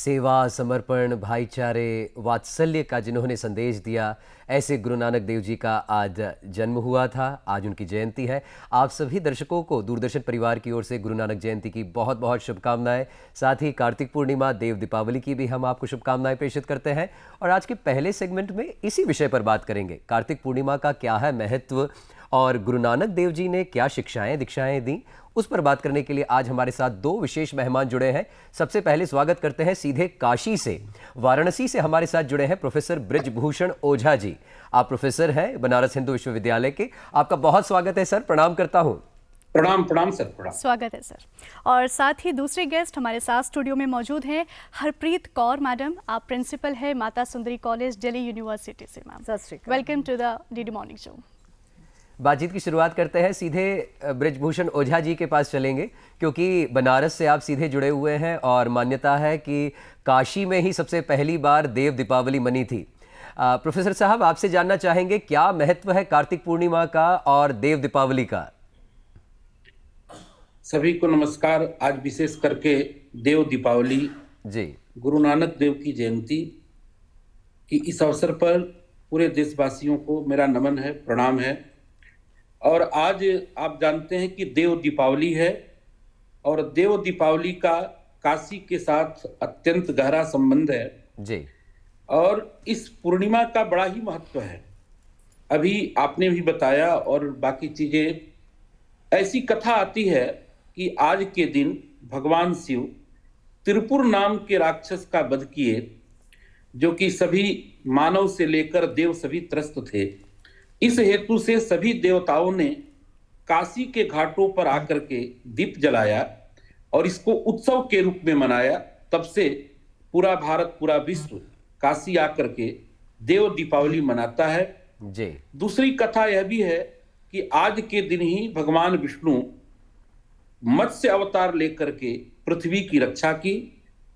सेवा, समर्पण, भाईचारे, वात्सल्य का जिन्होंने संदेश दिया, ऐसे गुरु नानक देव जी का आज जन्म हुआ था। आज उनकी जयंती है। आप सभी दर्शकों को दूरदर्शन परिवार की ओर से गुरु नानक जयंती की बहुत बहुत शुभकामनाएं। साथ ही कार्तिक पूर्णिमा, देव दीपावली की भी हम आपको शुभकामनाएं प्रेषित करते हैं। और आज के पहले सेगमेंट में इसी विषय पर बात करेंगे। कार्तिक पूर्णिमा का क्या है महत्व और गुरु नानक देव जी ने क्या शिक्षाएं दीक्षाएं दी, उस पर बात करने के लिए आज हमारे साथ दो विशेष मेहमान जुड़े हैं। सबसे पहले स्वागत करते हैं सीधे काशी से, वाराणसी से हमारे साथ जुड़े हैं प्रोफेसर बृजभूषण ओझा जी। आप प्रोफेसर हैं बनारस हिंदू विश्वविद्यालय के। आपका बहुत स्वागत है सर, प्रणाम करता हूं। प्रणाम प्रणाम सर, प्रणाम। स्वागत है सर। और साथ ही दूसरे गेस्ट हमारे साथ स्टूडियो में मौजूद हैं हरप्रीत कौर मैडम। आप प्रिंसिपल है माता सुंदरी कॉलेज, दिल्ली यूनिवर्सिटी से। Ma'am Sat Sri Akal. Welcome to the DD morning show. बातचीत की शुरुआत करते हैं, सीधे बृजभूषण ओझा जी के पास चलेंगे, क्योंकि बनारस से आप सीधे जुड़े हुए हैं और मान्यता है कि काशी में ही सबसे पहली बार देव दीपावली मनी थी। प्रोफेसर साहब, आपसे जानना चाहेंगे क्या महत्व है कार्तिक पूर्णिमा का और देव दीपावली का। सभी को नमस्कार। आज विशेष करके देव दीपावली जी, गुरु नानक देव की जयंती की इस अवसर पर पूरे देशवासियों को मेरा नमन है, प्रणाम है। और आज आप जानते हैं कि देव दीपावली है और देव दीपावली का काशी के साथ अत्यंत गहरा संबंध है जी। और इस पूर्णिमा का बड़ा ही महत्व है। अभी आपने भी बताया और बाकी चीजें, ऐसी कथा आती है कि आज के दिन भगवान शिव त्रिपुर नाम के राक्षस का वध किए, जो कि सभी मानव से लेकर देव सभी त्रस्त थे। इस हेतु से सभी देवताओं ने काशी के घाटों पर आकर के दीप जलाया और इसको उत्सव के रूप में मनाया। तब से पूरा भारत, पूरा विश्व काशी आकर के देव दीपावली मनाता है जी। दूसरी कथा यह भी है कि आज के दिन ही भगवान विष्णु मत्स्य अवतार लेकर के पृथ्वी की रक्षा की,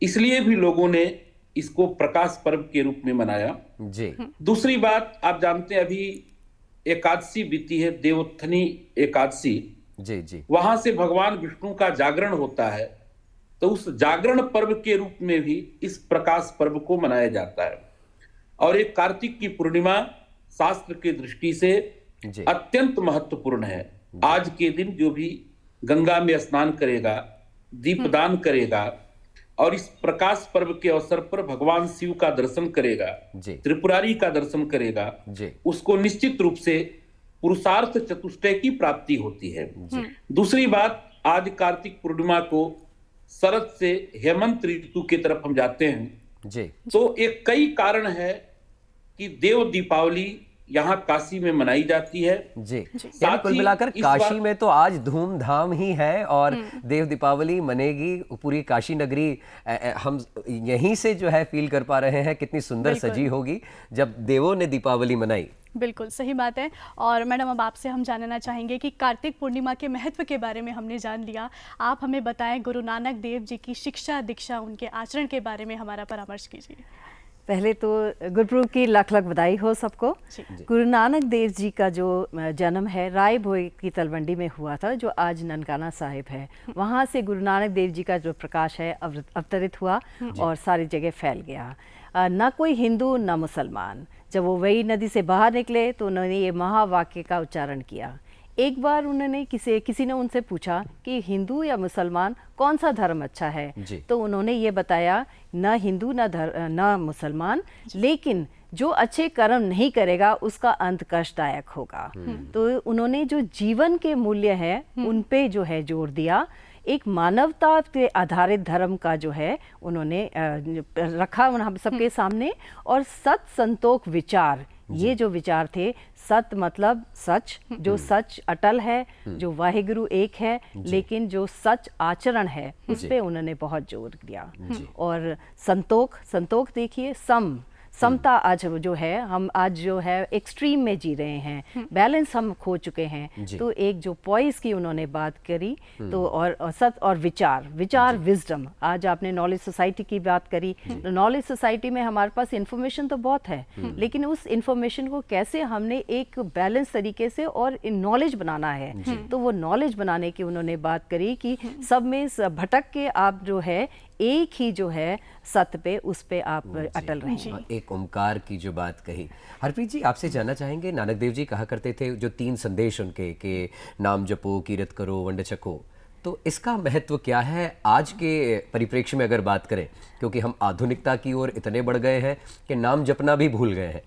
इसलिए भी लोगों ने इसको प्रकाश पर्व के रूप में मनाया जी। दूसरी बात, आप जानते हैं अभी एकादशी बीती है, देवोत्थनी एकादशी। जी जी। वहां से भगवान विष्णु का जागरण होता है, तो उस जागरण पर्व के रूप में भी इस प्रकाश पर्व को मनाया जाता है। और एक कार्तिक की पूर्णिमा शास्त्र की दृष्टि से अत्यंत महत्वपूर्ण है। आज के दिन जो भी गंगा में स्नान करेगा, दीपदान करेगा और इस प्रकाश पर्व के अवसर पर भगवान शिव का दर्शन करेगा, त्रिपुरारी का दर्शन करेगा, उसको निश्चित रूप से पुरुषार्थ चतुष्टय की प्राप्ति होती है। दूसरी बात, आज कार्तिक पूर्णिमा को शरद से हेमंत ऋतु की तरफ हम जाते हैं जी। तो एक कई कारण है कि देव दीपावली यहाँ काशी में मनाई जाती है जी। यानी कुल मिलाकर काशी में तो आज धूमधाम ही है और देव दीपावली मनेगी। पूरी काशी नगरी हम यहीं से जो है फील कर पा रहे हैं कितनी सुंदर सजी होगी जब देवों ने दीपावली मनाई। बिल्कुल सही बात है। और मैडम, अब आपसे हम जानना चाहेंगे कि कार्तिक पूर्णिमा के महत्व के बारे में हमने जान लिया। आप हमें बताएं गुरु नानक देव जी की शिक्षा दीक्षा, उनके आचरण के बारे में हमारा परामर्श कीजिए। पहले तो गुरुपुरब की लाख लाख बधाई हो सबको। गुरु नानक देव जी का जो जन्म है राय भोई की तलवंडी में हुआ था, जो आज ननकाना साहिब है। वहाँ से गुरु नानक देव जी का जो प्रकाश है अवतरित हुआ और सारी जगह फैल गया। न कोई हिंदू न मुसलमान, जब वो वही नदी से बाहर निकले तो उन्होंने ये महावाक्य का उच्चारण किया। एक बार उन्होंने किसी ने उनसे पूछा कि हिंदू या मुसलमान कौन सा धर्म अच्छा है, तो उन्होंने ये बताया न हिंदू न मुसलमान, लेकिन जो अच्छे कर्म नहीं करेगा उसका अंत कष्टदायक होगा। तो उन्होंने जो जीवन के मूल्य है उन पे जो है जोर दिया। एक मानवता पे आधारित धर्म का जो है उन्होंने रखा हम सबके सामने। और सत संतोख विचार, ये जो विचार थे, सत मतलब सच, जो सच अटल है, जो वाहिगुरु एक है, लेकिन जो सच आचरण है उस पे उन्होंने बहुत जोर दिया। और संतोख देखिए, समता आज जो है, हम आज जो है एक्सट्रीम में जी रहे हैं, बैलेंस हम खो चुके हैं। तो एक जो पॉइस की उन्होंने बात करी, तो और सत और विचार विजडम। आज आपने नॉलेज सोसाइटी की बात करी। नॉलेज सोसाइटी में हमारे पास इंफॉर्मेशन तो बहुत है, लेकिन उस इंफॉर्मेशन को कैसे हमने एक बैलेंस तरीके से और नॉलेज बनाना है, तो वो नॉलेज बनाने की उन्होंने बात करी कि सब में भटक के आप जो है एक ही जो है सत्य पे, उस पे आप अटल रहें। एक ओमकार की जो बात कही, हरप्रीत जी आपसे जानना चाहेंगे, नानक देव जी कहा करते थे जो 3 संदेश उनके कि नाम जपो, कीरत करो, वंड छको, तो इसका महत्व क्या है आज के परिप्रेक्ष्य में अगर बात करें, क्योंकि हम आधुनिकता की ओर इतने बढ़ गए हैं कि नाम जपना भी भूल गए हैं।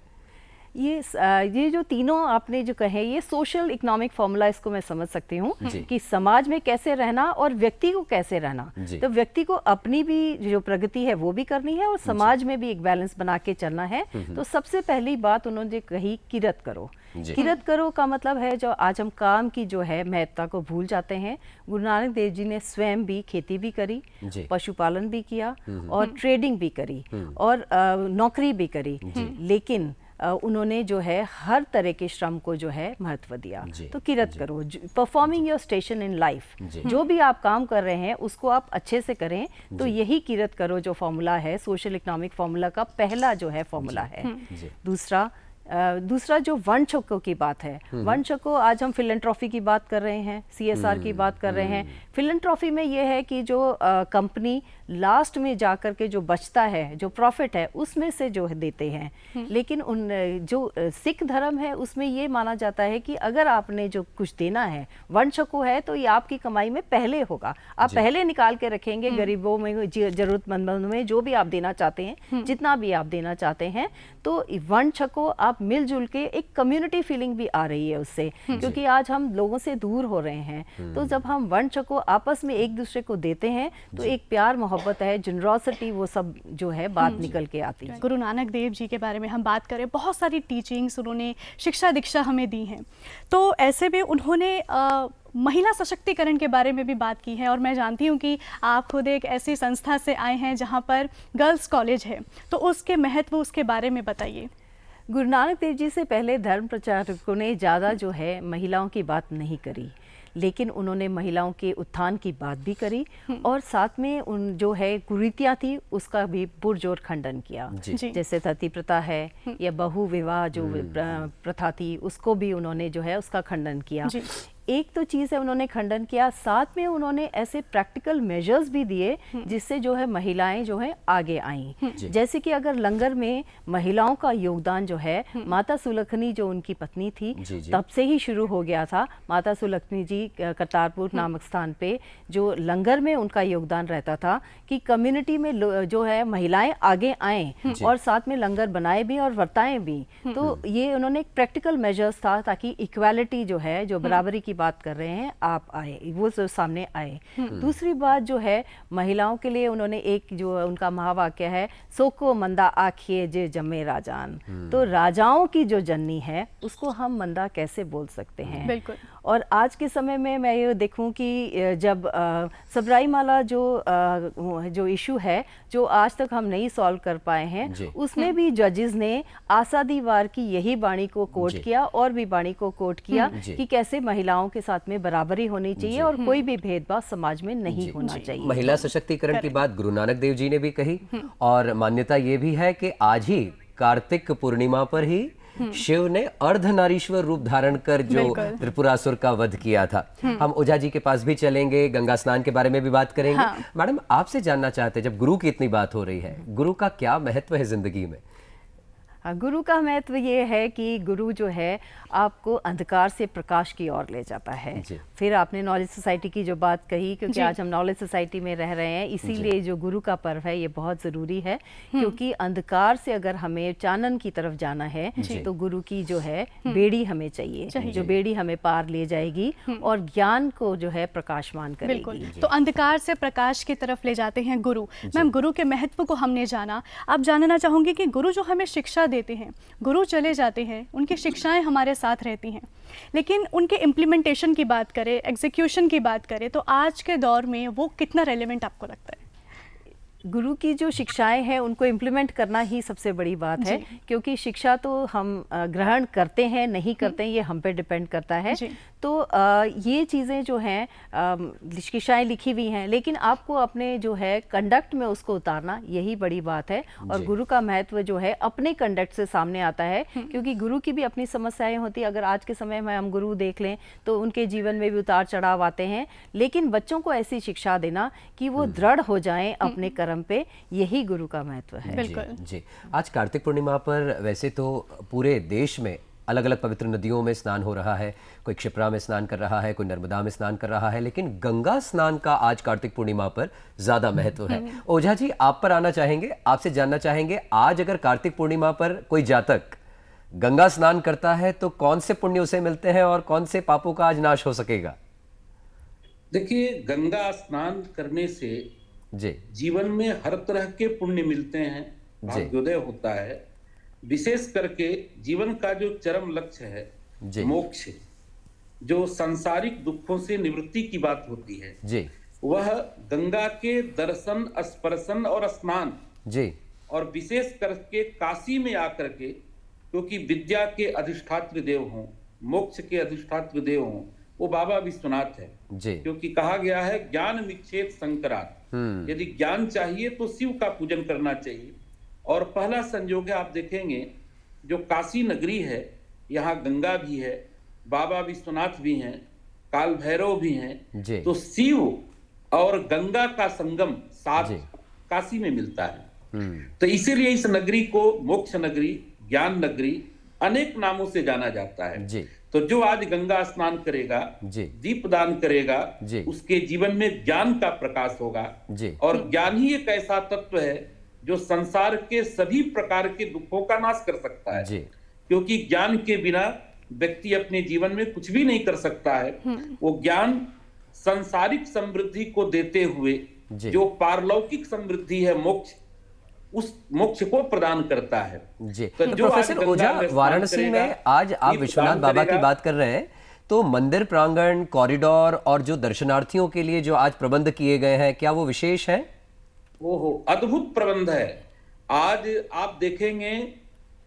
ये जो तीनों आपने जो कहे, ये सोशल इकोनॉमिक फॉर्मूला, इसको मैं समझ सकती हूँ कि समाज में कैसे रहना और व्यक्ति को कैसे रहना। तो व्यक्ति को अपनी भी जो प्रगति है वो भी करनी है और समाज में भी एक बैलेंस बना के चलना है। तो सबसे पहली बात उन्होंने कही, किरत करो। किरत करो का मतलब है जो आज हम काम की जो है महत्ता को भूल जाते हैं। गुरु नानक देव जी ने स्वयं भी खेती भी करी, पशुपालन भी किया और ट्रेडिंग भी करी और नौकरी भी करी, लेकिन उन्होंने जो है हर तरह के श्रम को जो है महत्व दिया। तो किरत करो, performing your station in life, जो भी आप काम कर रहे हैं उसको आप अच्छे से करें। तो यही किरत करो जो फॉर्मूला है, सोशल इकोनॉमिक फॉर्मूला का पहला जो है फॉर्मूला है। दूसरा जो वंड छको की बात है, वंड छको, आज हम फिलैंथ्रोपी की बात कर रहे हैं, CSR की बात कर रहे हैं। फिलैंथ्रोपी में ये है कि जो कंपनी लास्ट में जाकर के जो बचता है, जो प्रॉफिट है, उसमें से जो देते हैं। लेकिन उन जो सिख धर्म है उसमें ये माना जाता है कि अगर आपने जो कुछ देना है, वंड छको है, तो ये आपकी कमाई में पहले होगा, आप पहले निकाल के रखेंगे। गरीबों में, जरूरतमंदों में जो भी आप देना चाहते हैं, जितना भी आप देना चाहते हैं, तो वंड छको आप मिलजुल के, एक कम्युनिटी फीलिंग भी आ रही है उससे, क्योंकि आज हम लोगों से दूर हो रहे हैं। तो जब हम वंड छको आपस में एक दूसरे को देते हैं तो एक प्यार मोहब्बत है, जनरॉसिटी, वो सब जो है बात निकल के आती है। गुरु नानक देव जी के बारे में हम बात करें, बहुत सारी टीचिंग्स उन्होंने, शिक्षा दीक्षा हमें दी हैं, तो ऐसे में उन्होंने महिला सशक्तिकरण के बारे में भी बात की है। और मैं जानती हूँ कि आप खुद एक ऐसी संस्था से आए हैं जहाँ पर गर्ल्स कॉलेज है, तो उसके महत्व, उसके बारे में बताइए। गुरु नानक देव जी से पहले धर्म प्रचारकों ने ज़्यादा जो है महिलाओं की बात नहीं करी, लेकिन उन्होंने महिलाओं के उत्थान की बात भी करी और साथ में उन जो है कुरीतियाँ थी उसका भी पुरजोर खंडन किया। जैसे सती प्रथा है या बहु विवाह जो प्रथा थी, उसको भी उन्होंने जो है उसका खंडन किया। एक तो चीज़ है उन्होंने खंडन किया, साथ में उन्होंने ऐसे प्रैक्टिकल मेजर्स भी दिए जिससे जो है महिलाएं जो है आगे आईं। जैसे कि अगर लंगर में महिलाओं का योगदान जो है, माता सुलखनी जो उनकी पत्नी थी, तब से ही शुरू हो गया था। माता सुलखनी जी करतारपुर नामक स्थान पे जो लंगर में उनका योगदान रहता था कि कम्युनिटी में जो है महिलाएं आगे आएँ और साथ में लंगर बनाए भी और वर्ताएं भी। तो ये उन्होंने एक प्रैक्टिकल मेजर्स था ताकि इक्वालिटी जो है, जो बराबरी की बात कर रहे हैं, आप आए, वो जो सामने आए। दूसरी बात जो है महिलाओं के लिए उन्होंने एक जो उनका महावाक्य है, सोको मंदा आखिए जे जमे राजान। तो राजाओं की जो जननी है उसको हम मंदा कैसे बोल सकते हैं। बिल्कुल। और आज के समय में मैं ये देखूं कि जब सबराई माला जो इशू है, जो आज तक हम नहीं सॉल्व कर पाए हैं, उसमें भी जजेस ने आसादी वार की यही वाणी को कोट किया और भी वाणी को कोट किया कि कैसे महिलाओं के साथ में बराबरी होनी चाहिए और कोई भी भेदभाव समाज में नहीं होना चाहिए। महिला सशक्तिकरण की बात गुरु नानक देव जी ने भी कही और मान्यता ये भी है कि आज ही कार्तिक पूर्णिमा पर ही शिव ने अर्धनारीश्वर रूप धारण कर जो त्रिपुरासुर का वध किया था। हम ओझा जी के पास भी चलेंगे, गंगा स्नान के बारे में भी बात करेंगे। मैडम, आपसे जानना चाहते हैं, जब गुरु की इतनी बात हो रही है, गुरु का क्या महत्व है जिंदगी में? गुरु का महत्व ये है कि गुरु जो है आपको अंधकार से प्रकाश की ओर ले जाता है। फिर आपने नॉलेज सोसाइटी की जो बात कही, क्योंकि आज हम नॉलेज सोसाइटी में रह रहे हैं, इसीलिए जो गुरु का पर्व है ये बहुत ज़रूरी है, क्योंकि अंधकार से अगर हमें चानन की तरफ जाना है तो गुरु की जो है बेड़ी हमें चाहिए, जो बेड़ी हमें पार ले जाएगी और ज्ञान को जो है प्रकाशमान करेगी। तो अंधकार से प्रकाश की तरफ ले जाते हैं गुरु। मैम, गुरु के महत्व को हमने जाना, अब जानना चाहूँगी कि गुरु जो हमें शिक्षा देते हैं, गुरु चले जाते हैं, उनकी शिक्षाएं हमारे साथ रहती हैं, लेकिन उनके इम्प्लीमेंटेशन की बात करें, एग्जीक्यूशन की बात करें, तो आज के दौर में वो कितना रेलेवेंट आपको लगता है? गुरु की जो शिक्षाएं हैं उनको इम्प्लीमेंट करना ही सबसे बड़ी बात है, क्योंकि शिक्षा तो हम ग्रहण करते हैं नहीं करते हैं ये हम पे डिपेंड करता है। तो ये चीज़ें जो हैं शिक्षाएं लिखी हुई हैं, लेकिन आपको अपने जो है कंडक्ट में उसको उतारना, यही बड़ी बात है। और गुरु का महत्व जो है अपने कंडक्ट से सामने आता है, क्योंकि गुरु की भी अपनी समस्याएं होती है। अगर आज के समय में हम गुरु देख लें तो उनके जीवन में भी उतार चढ़ाव आते हैं, लेकिन बच्चों को ऐसी शिक्षा देना कि वो दृढ़ हो जाएं अपने कर्म धर्म पे यही गुरु का महत्व है। बिल्कुल। जी, आज कार्तिक पूर्णिमा पर वैसे तो पूरे देश में अलग अलग पवित्र नदियों में स्नान हो रहा है, कोई क्षिप्रा में स्नान कर रहा है, कोई नर्मदा में स्नान कर रहा है, लेकिन गंगा स्नान का आज कार्तिक पूर्णिमा पर ज़्यादा महत्व है। ओझा जी, आप पर आना चाहेंगे, आपसे जानना चाहेंगे, आज अगर कार्तिक पूर्णिमा पर कोई जातक गंगा स्नान करता है तो कौन से पुण्य उसे मिलते हैं और कौन से पापों का आज नाश हो सकेगा? देखिए, गंगा स्नान करने से जी जीवन में हर तरह के पुण्य मिलते हैं, भाग्योदय होता है। विशेष करके जीवन का जो चरम लक्ष्य है, जी मोक्ष, जो सांसारिक दुखों से निवृत्ति की बात होती है, जी वह गंगा के दर्शन, स्पर्शन और स्नान, जी और विशेष करके काशी में आकर के, क्योंकि विद्या के अधिष्ठात्र देव हों, मोक्ष के अधिष्ठात्र देव हों, वो बाबा विश्वनाथ है। जी क्योंकि कहा गया है ज्ञान विक्षेप संकरात, यदि ज्ञान चाहिए तो शिव का पूजन करना चाहिए। और पहला संयोग है, आप देखेंगे जो काशी नगरी है, यहाँ गंगा भी है, बाबा विश्वनाथ भी हैं, काल भैरव भी हैं, तो शिव और गंगा का संगम साथ काशी में मिलता है। तो इसीलिए इस नगरी को मोक्ष नगरी, ज्ञान नगरी अनेक नामों से जाना जाता है। जी तो जो आज गंगा स्नान करेगा, दीप दान करेगा, उसके जीवन में ज्ञान का प्रकाश होगा। और ज्ञान ही एक ऐसा तत्व है जो संसार के सभी प्रकार के दुखों का नाश कर सकता है। क्योंकि ज्ञान के बिना व्यक्ति अपने जीवन में कुछ भी नहीं कर सकता है। वो ज्ञान सांसारिक समृद्धि को देते हुए जो पारलौकिक समृद्धि है, मोक्ष, उस मोक्ष को प्रदान करता है। जी तो प्रोफेसर ओझा, वाराणसी में आज आप विश्वनाथ बाबा की बात कर रहे हैं, तो मंदिर प्रांगण, कॉरिडोर और जो दर्शनार्थियों के लिए जो आज प्रबंध किए गए हैं, क्या वो विशेष है? ओहो, अद्भुत प्रबंध है। आज आप देखेंगे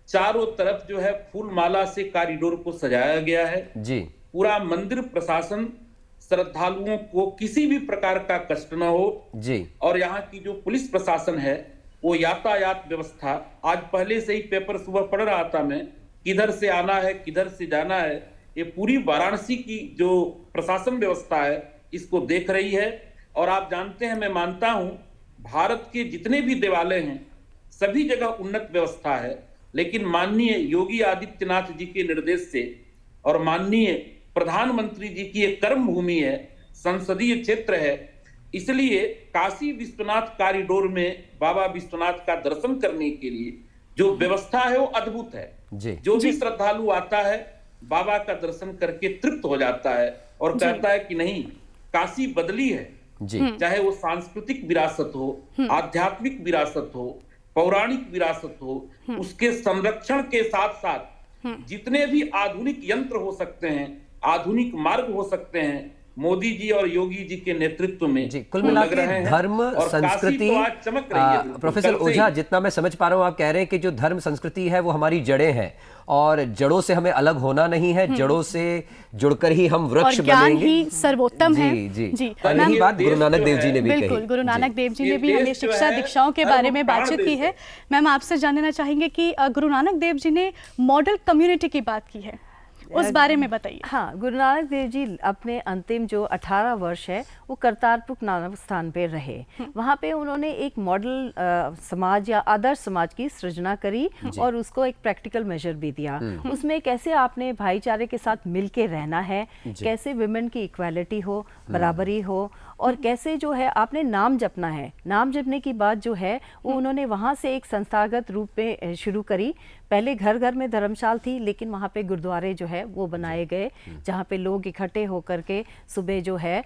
चारों तरफ जो है फूल माला से कॉरिडोर को सजाया गया है। जी पूरा मंदिर प्रशासन श्रद्धालुओं को किसी भी प्रकार का कष्ट न हो। जी और यहाँ की जो पुलिस प्रशासन है, वो यातायात व्यवस्था, आज पहले से ही पेपर सुबह पढ़ रहा था मैं, किधर से आना है, किधर से जाना है, ये पूरी वाराणसी की जो प्रशासन व्यवस्था है इसको देख रही है। और आप जानते हैं, मैं मानता हूं भारत के जितने भी देवालय हैं सभी जगह उन्नत व्यवस्था है, लेकिन माननीय योगी आदित्यनाथ जी के निर्देश से और माननीय प्रधानमंत्री जी की एक कर्म भूमि है, संसदीय क्षेत्र है, इसलिए काशी विश्वनाथ कॉरिडोर में बाबा विश्वनाथ का दर्शन करने के लिए जो व्यवस्था है वो अद्भुत है। जो भी श्रद्धालु आता है बाबा का दर्शन करके तृप्त हो जाता है और कहता है कि नहीं, काशी बदली है। चाहे वो सांस्कृतिक विरासत हो, आध्यात्मिक विरासत हो, पौराणिक विरासत हो, उसके संरक्षण के साथ साथ जितने भी आधुनिक यंत्र हो सकते हैं, आधुनिक मार्ग हो सकते हैं, मोदी जी और योगी जी के नेतृत्व में कुल मिलाकर धर्म संस्कृति, प्रोफेसर ओझा, जितना मैं समझ पा रहा हूँ, आप कह रहे हैं कि जो धर्म संस्कृति है वो हमारी जड़ें हैं और जड़ों से हमें अलग होना नहीं है, जड़ों से जुड़कर ही हम वृक्ष और ज्ञान बनेंगे। ही सर्वोत्तम है। जी और यही बात गुरु नानक देव जी ने भी कही। बिल्कुल, गुरु नानक देव जी ने भी हमें शिक्षा दीक्षाओं के बारे में बातचीत की है। मैम, आपसे जानना चाहेंगे कि गुरु नानक देव जी ने मॉडल कम्युनिटी की बात की है, उस बारे में बताइए। हाँ, गुरु नानक देव जी अपने अंतिम जो 18 वर्ष है वो करतारपुर नानक स्थान पे रहे। वहाँ पे उन्होंने एक मॉडल समाज या आदर्श समाज की सृजना करी और उसको एक प्रैक्टिकल मेजर भी दिया। उसमें कैसे आपने भाईचारे के साथ मिलके रहना है, कैसे विमेन की इक्वालिटी हो, बराबरी हो, और कैसे जो है आपने नाम जपना है। नाम जपने की बात जो है वो उन्होंने वहाँ से एक संस्थागत रूप में शुरू करी। पहले घर घर में धर्मशाला थी, लेकिन वहाँ पे गुरुद्वारे जो है वो बनाए गए, जहाँ पे लोग इकट्ठे होकर के सुबह जो है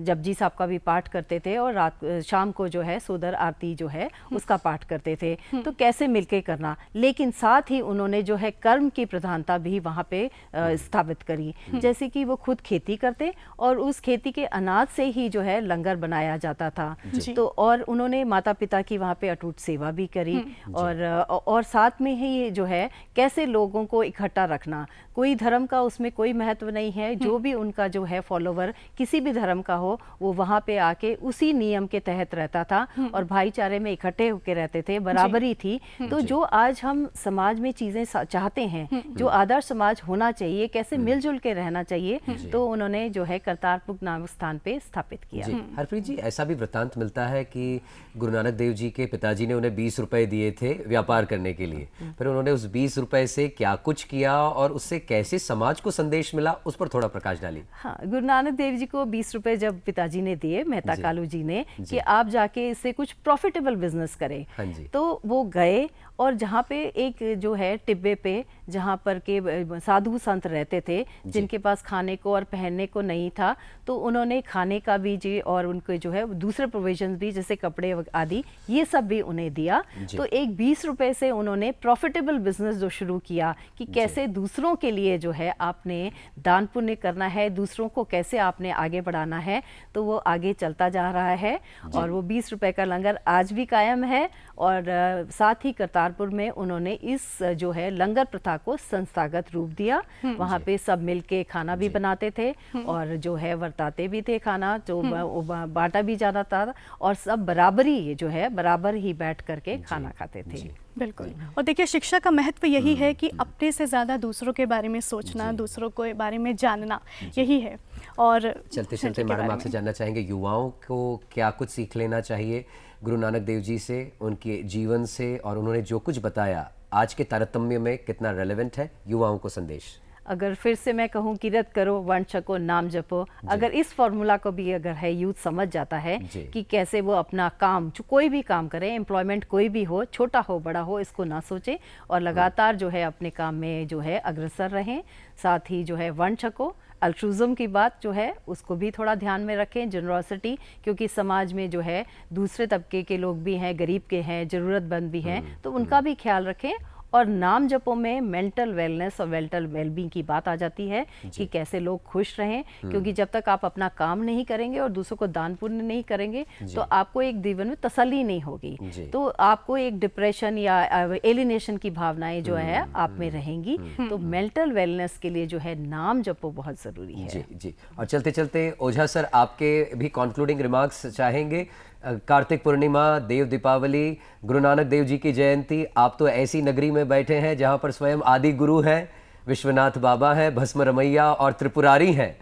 जपजी साहब का भी पाठ करते थे और रात शाम को जो है सोदर आरती जो है उसका पाठ करते थे। तो कैसे मिलके करना, लेकिन साथ ही उन्होंने जो है कर्म की प्रधानता भी वहाँ पे स्थापित करी। जैसे कि वो खुद खेती करते और उस खेती के अनाज से ही जो है लंगर बनाया जाता था। तो और उन्होंने माता पिता की वहाँ पे अटूट सेवा भी करी और साथ में ही जो है कैसे लोगों को इकट्ठा रखना। कोई धर्म का उसमें कोई महत्व नहीं है, जो भी उनका जो है फॉलोवर किसी भी धर्म का हो वो वहाँ पे आके उसी नियम के तहत रहता था और भाईचारे में इकट्ठे होके रहते थे, बराबरी थी। तो जो आज हम समाज में चीजें चाहते हैं, जो आदर्श समाज होना चाहिए, कैसे मिलजुल के रहना चाहिए, तो उन्होंने जो है करतारपुर नामक स्थान पे स्थापित प्रोत्साहित किया। जी हरप्रीत जी, ऐसा भी वृत्तांत मिलता है कि गुरु नानक देव जी के पिताजी ने उन्हें 20 रुपए दिए थे व्यापार करने के लिए, फिर उन्होंने उस 20 रुपए से क्या कुछ किया और उससे कैसे समाज को संदेश मिला, उस पर थोड़ा प्रकाश डालिए। हाँ, गुरु नानक देव जी को 20 रुपए जब पिताजी ने दिए, मेहता कालू जी ने, कि आप जाके इससे कुछ प्रॉफिटेबल बिजनेस करें, हाँ जी। तो वो गए और जहाँ पे एक जो है टिब्बे पे जहाँ पर के साधु संत रहते थे जिनके पास खाने को और पहनने को नहीं था, तो उन्होंने खाने का भी जी और उनको जो है दूसरे प्रोविजंस भी जैसे कपड़े आदि ये सब भी उन्हें दिया। तो एक 20 रुपए से उन्होंने प्रॉफिटेबल बिजनेस जो शुरू किया कि कैसे दूसरों के लिए जो है आपने दान पुण्य करना है, दूसरों को कैसे आपने आगे बढ़ाना है, तो वो आगे चलता जा रहा है। और वो 20 रुपए का लंगर आज भी कायम है और साथ ही करतारपुर में उन्होंने इस जो है लंगर प्रथा को संस्थागत रूप दिया। वहाँ पे सब मिलके खाना भी बनाते थे और जो है वर्ताते भी थे खाना, जो बांटा भी जाता था और सब बराबरी जो है बराबर ही बैठ करके खाना खाते थे। बिल्कुल। और देखिए, शिक्षा का महत्व यही है कि अपने से ज़्यादा दूसरों के बारे में सोचना, दूसरों के बारे में जानना, यही है। और चलते चलते मैडम आपसे जानना चाहेंगे, युवाओं को क्या कुछ सीख लेना चाहिए गुरु नानक देव जी से, उनके जीवन से, और उन्होंने जो कुछ बताया आज के तारतम्य में कितना रेलेवेंट है युवाओं को संदेश? अगर फिर से मैं कहूँ कि किरत करो, वर्ण छको, नाम जपो, अगर इस फॉर्मूला को भी अगर है यूथ समझ जाता है कि कैसे वो अपना काम, जो कोई भी काम करे, एम्प्लॉयमेंट कोई भी हो, छोटा हो बड़ा हो, इसको ना सोचे और लगातार जो है अपने काम में जो है अग्रसर रहें। साथ ही जो है वर्ण छको, अल्ट्रुइज्म की बात जो है उसको भी थोड़ा ध्यान में रखें, जनरॉसिटी, क्योंकि समाज में जो है दूसरे तबके के लोग भी हैं, गरीब के हैं, ज़रूरतमंद भी हैं, तो उनका भी ख्याल रखें। और नाम जपो में मेंटल वेलनेस और मेंटल वेलबींग की बात आ जाती है कि कैसे लोग खुश रहें, क्योंकि जब तक आप अपना काम नहीं करेंगे और दूसरों को दान पुण्य नहीं करेंगे तो आपको एक जीवन में तसल्ली नहीं होगी, तो आपको एक डिप्रेशन या एलिनेशन की भावनाएं जो है आप में रहेंगी। तो मेंटल वेलनेस के लिए जो है नाम जपो बहुत ज़रूरी है। जी जी। और चलते चलते ओझा सर, आपके भी कंक्लूडिंग रिमार्क्स चाहेंगे। कार्तिक पूर्णिमा, देव दीपावली, गुरु नानक देव जी की जयंती, आप तो ऐसी नगरी में बैठे हैं जहां पर स्वयं आदि गुरु हैं, विश्वनाथ बाबा हैं, भस्म रमैया और त्रिपुरारी हैं,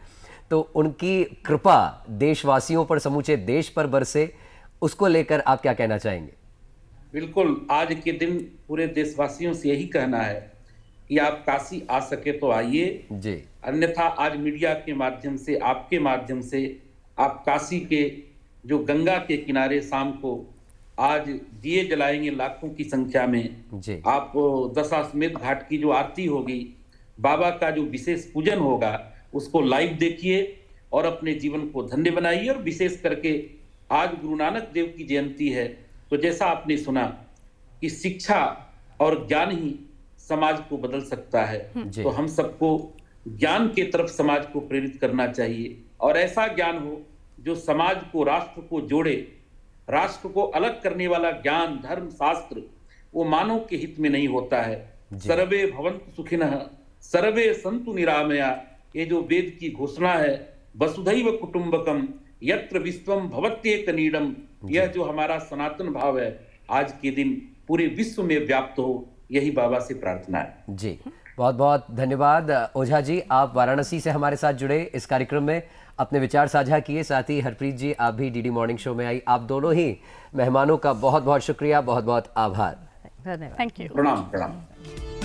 तो उनकी कृपा देशवासियों पर, समूचे देश पर बरसे, उसको लेकर आप क्या कहना चाहेंगे? बिल्कुल, आज के दिन पूरे देशवासियों से यही कहना है कि आप काशी आ सके तो आइए जी, अन्यथा आज मीडिया के माध्यम से, आपके माध्यम से, आप काशी के जो गंगा के किनारे शाम को आज दिए जलाएंगे लाखों की संख्या में जी। आप दशाश्वमेध घाट की जो आरती होगी, बाबा का जो विशेष पूजन होगा, उसको लाइव देखिए और अपने जीवन को धन्य बनाइए। और विशेष करके आज गुरु नानक देव की जयंती है, तो जैसा आपने सुना कि शिक्षा और ज्ञान ही समाज को बदल सकता है, तो हम सबको ज्ञान के तरफ समाज को प्रेरित करना चाहिए और ऐसा ज्ञान हो जो समाज को, राष्ट्र को जोड़े। राष्ट्र को अलग करने वाला ज्ञान, धर्म, शास्त्र वो मानव के हित में नहीं होता है। सर्वे भवन्तु सुखिनः, सर्वे सन्तु निरामया, ये जो वेद की घोषणा है, वसुधैव कुटुंबकम यत्र विश्वम भवत्येकनीडम, यह जो हमारा सनातन भाव है आज के दिन पूरे विश्व में व्याप्त हो, यही बाबा से प्रार्थना है। जी, बहुत बहुत धन्यवाद ओझा जी, आप वाराणसी से हमारे साथ जुड़े, इस कार्यक्रम में अपने विचार साझा किए। साथ ही हरप्रीत जी, आप भी डीडी मॉर्निंग शो में आई। आप दोनों ही मेहमानों का बहुत बहुत शुक्रिया, बहुत बहुत आभार। धन्यवाद। Thank you. प्रणाम प्रणाम।